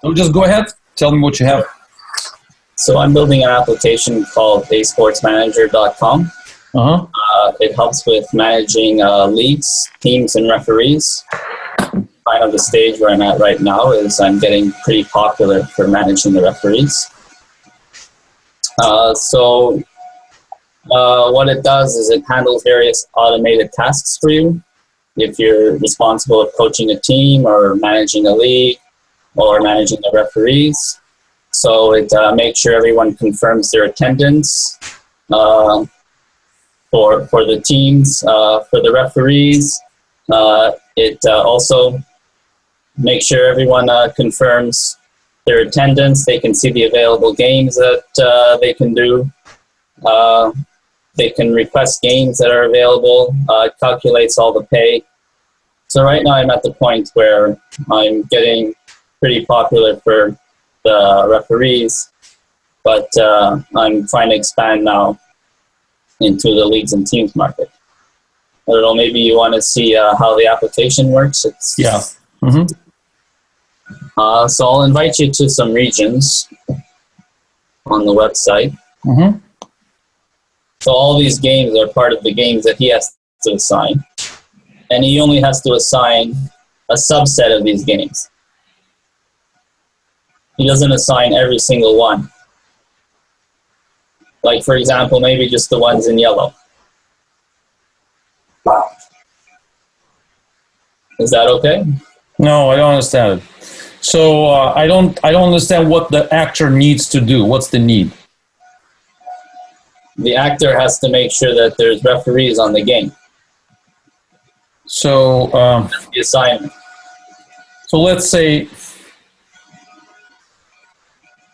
So just go ahead. Tell me what you have. So I'm building an application called ASportsManager.com. It helps with managing leagues, teams, and referees. Kind of the stage where I'm at right now is I'm getting pretty popular for managing the referees. What it does is it handles various automated tasks for you. If you're responsible for coaching a team or managing a league or managing the referees. So it makes sure everyone confirms their attendance for the teams, for the referees. It also makes sure everyone confirms their attendance. They can see the available games that they can do. They can request games that are available. It calculates all the pay. So right now I'm at the point where I'm getting pretty popular for the referees, but I'm trying to expand now into the leagues and teams market. I don't know, maybe you want to see how the application works? Yeah. So I'll invite you to some regions on the website. So all these games are part of the games that he has to assign. And he only has to assign a subset of these games. He doesn't assign every single one. Like, for example, maybe just the ones in yellow. Is that okay? No, I don't understand it. So I don't understand what the actor needs to do. What's the need? The actor has to make sure that there's referees on the game. So that's the assignment. So let's say,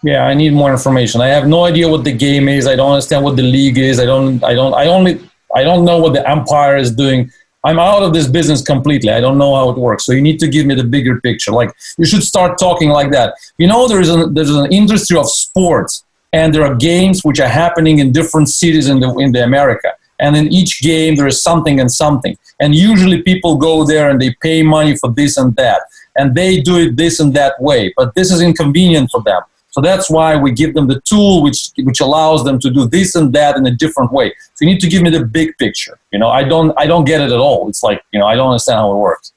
yeah, I need more information. I have no idea what the game is. I don't understand what the league is. I don't know what the umpire is doing. I'm out of this business completely. I don't know how it works. So you need to give me the bigger picture. Like, you should start talking like that. You know, there's an industry of sports, and there are games which are happening in different cities in the America. And in each game there is something and something. And usually people go there and they pay money for this and that. And they do it this and that way. But this is inconvenient for them. So that's why we give them the tool which allows them to do this and that in a different way. So you need to give me the big picture. You know, I don't get it at all. It's like, you know, I don't understand how it works.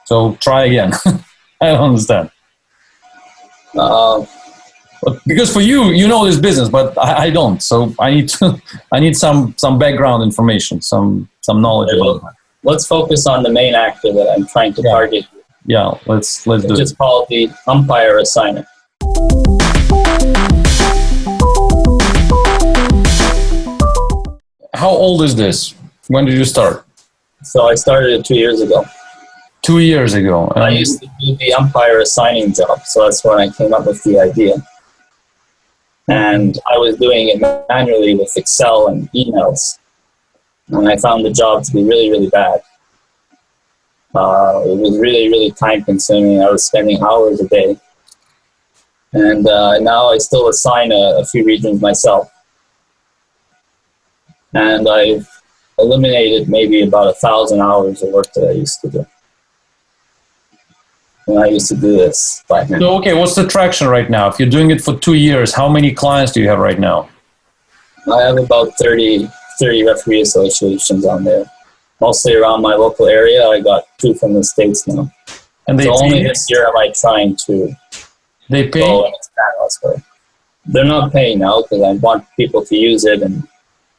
So try again. I don't understand. Because for you, you know this business, but I don't. So I need some background information, some knowledge about it. Let's focus on the main actor that I'm trying to target. Yeah, let's do it. It's called the umpire assignment. How old is this? When did you start? So I started it 2 years ago. 2 years ago. I used to do the umpire assigning job, so that's when I came up with the idea. And I was doing it manually with Excel and emails. And I found the job to be really, really bad. It was really, really time consuming. I was spending hours a day. And now I still assign a few regions myself. And I've eliminated maybe about 1,000 hours of work that I used to do. And I used to do this by hand. So, okay, what's the traction right now? If you're doing it for 2 years, how many clients do you have right now? I have about 30 referee associations on there. Mostly around my local area. I got 2 from the States now. And so only this year am I trying to go and expand elsewhere. They're not paying now because I want people to use it and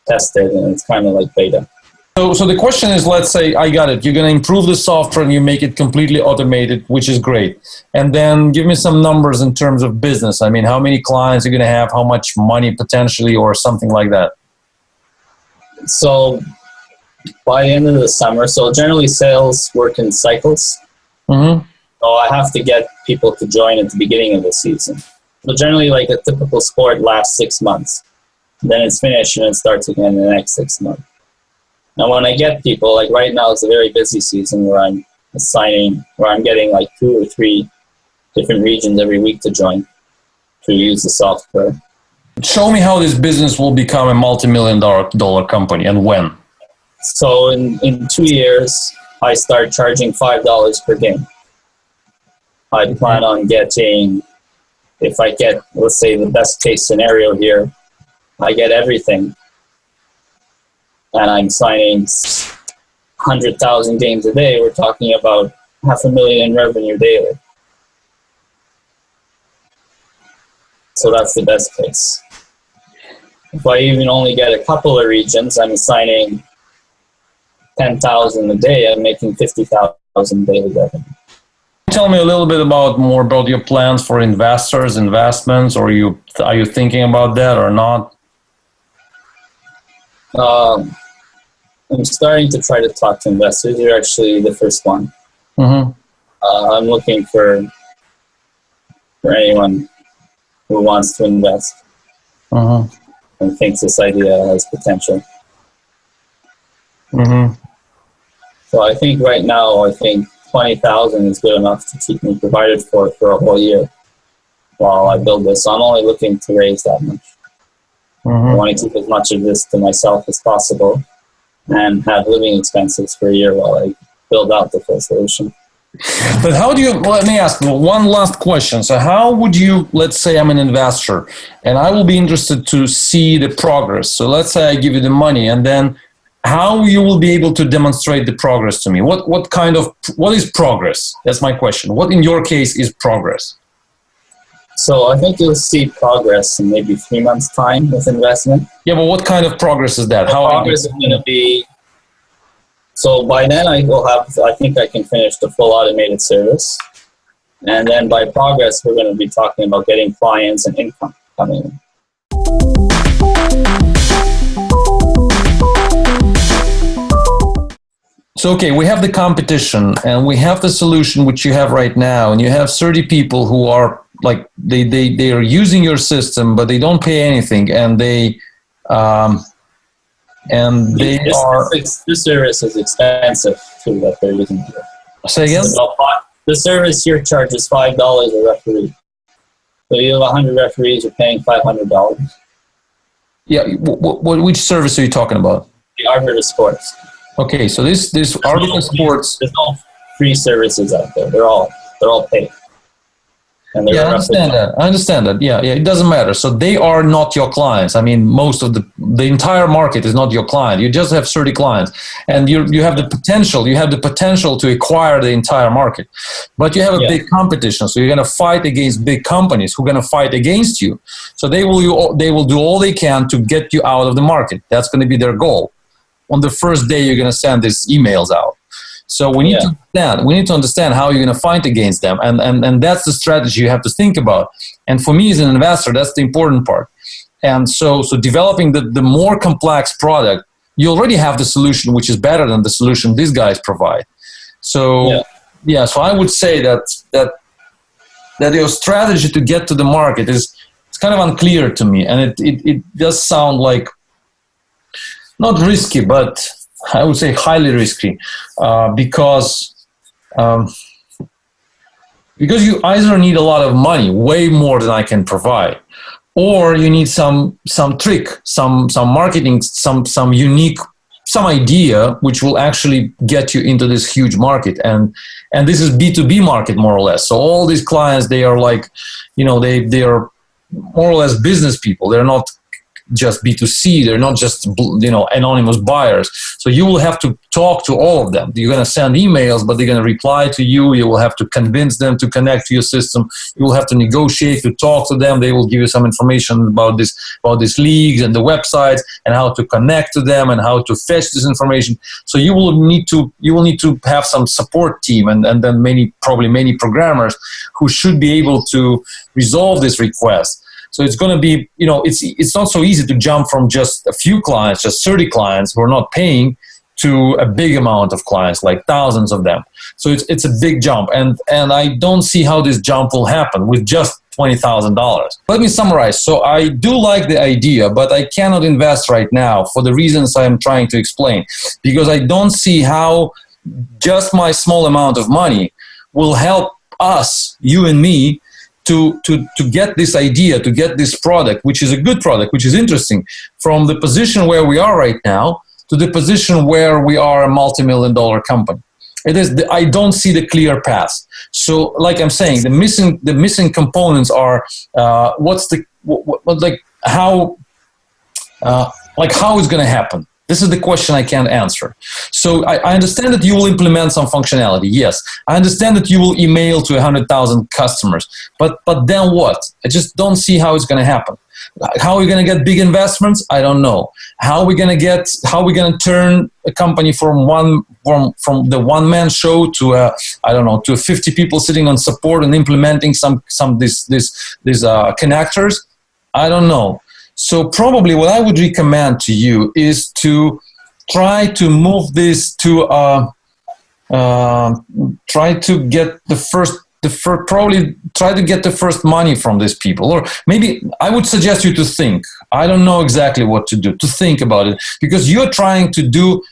test it, and it's kind of like beta. So the question is, let's say I got it. You're going to improve the software and you make it completely automated, which is great. And then give me some numbers in terms of business. I mean, how many clients you're going to have, how much money potentially, or something like that. So by the end of the summer, so generally sales work in cycles. Mm-hmm. So I have to get people to join at the beginning of the season. So generally, like a typical sport lasts 6 months. Then it's finished and it starts again in the next 6 months. Now, when I get people, like right now, it's a very busy season where I'm getting like 2 or 3 different regions every week to join to use the software. Show me how this business will become a multi-million-dollar company and when. So in 2 years, I start charging $5 per game. I plan on getting, if I get, let's say the best case scenario here, I get everything. And I'm signing 100,000 games a day. We're talking about $500,000 in revenue daily. So that's the best case. If I even only get a couple of regions, I'm signing 10,000 a day. I'm making 50,000 daily revenue. Tell me a little bit more about your plans for investors, investments, or are you thinking about that or not? I'm starting to try to talk to investors. You're actually the first one. Mm-hmm. I'm looking for anyone who wants to invest and thinks this idea has potential. Mm-hmm. So I think right now, 20,000 is good enough to keep me provided for a whole year while I build this. So I'm only looking to raise that much. I want to keep as much of this to myself as possible and have living expenses for a year while I build out the full solution. But how do you, let me ask one last question. So how would you, let's say I'm an investor and I will be interested to see the progress. So let's say I give you the money, and then how you will be able to demonstrate the progress to me? What is progress? That's my question. What in your case is progress? So I think you'll see progress in maybe 3 months' time with investment. Yeah, but what kind of progress is that? How progress is going to be, so by then I think I can finish the full automated service. And then by progress, we're going to be talking about getting clients and income coming in. So, okay, we have the competition and we have the solution which you have right now, and you have 30 people who are like, they are using your system, but they don't pay anything, and this service is expensive too that they're using here. Say again? The service here charges $5 a referee. So you have 100 referees, you're paying $500. Yeah, which service are you talking about? The Arbiter Sports. Okay, so this Arbiter Sports. There's no free services out there. They're all paid. And I understand that. Yeah, it doesn't matter. So they are not your clients. I mean, most of the entire market is not your client. You just have 30 clients, and you have the potential. You have the potential to acquire the entire market, but you have a big competition. So you're going to fight against big companies who are going to fight against you. So they will do all they can to get you out of the market. That's going to be their goal. On the first day, you're going to send these emails out. So we need to understand how you're going to fight against them. And that's the strategy you have to think about. And for me as an investor, that's the important part. And so developing the more complex product, you already have the solution, which is better than the solution these guys provide. So, so I would say that your strategy to get to the market it's kind of unclear to me. And it does sound like not risky, but I would say highly risky, because you either need a lot of money, way more than I can provide, or you need some trick, some marketing, some unique, some idea which will actually get you into this huge market. And this is B2B market more or less. So all these clients, they are like, they are more or less business people. They're not just B2C. They're not just, anonymous buyers. So you will have to talk to all of them. You're going to send emails, but they're going to reply to you. You will have to convince them to connect to your system. You will have to negotiate, to talk to them. They will give you some information about these leagues and the websites and how to connect to them and how to fetch this information. So you will need to have some support team and then many programmers who should be able to resolve this request. So it's going to be, it's not so easy to jump from just a few clients, just 30 clients who are not paying, to a big amount of clients, like thousands of them. So it's a big jump. And I don't see how this jump will happen with just $20,000. Let me summarize. So I do like the idea, but I cannot invest right now for the reasons I'm trying to explain, because I don't see how just my small amount of money will help us, you and me, to get this idea, to get this product, which is a good product, which is interesting, from the position where we are right now to the position where we are a multi-million-dollar company. I don't see the clear path. So, like I'm saying, the missing components are how it's going to happen. This is the question I can't answer. So I understand that you will implement some functionality. Yes, I understand that you will email to 100,000 customers. But then what? I just don't see how it's going to happen. How are we going to get big investments? I don't know. How are we going to turn a company from the one-man show to to 50 people sitting on support and implementing some these connectors? I don't know. So probably what I would recommend to you is to try to move this to try to get probably try to get the first money from these people. Or maybe I would suggest you to think. I don't know exactly what to do, to think about it, because you're trying to do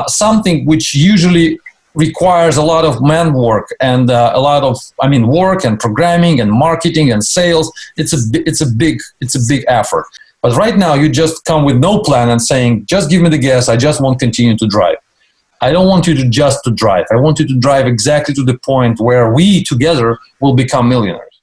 something which usually requires a lot of man work and a lot of work and programming and marketing and sales. It's a big effort. But right now you just come with no plan and saying, just give me the gas, I just won't continue to drive. I don't want you to just to drive. I want you to drive exactly to the point where we together will become millionaires.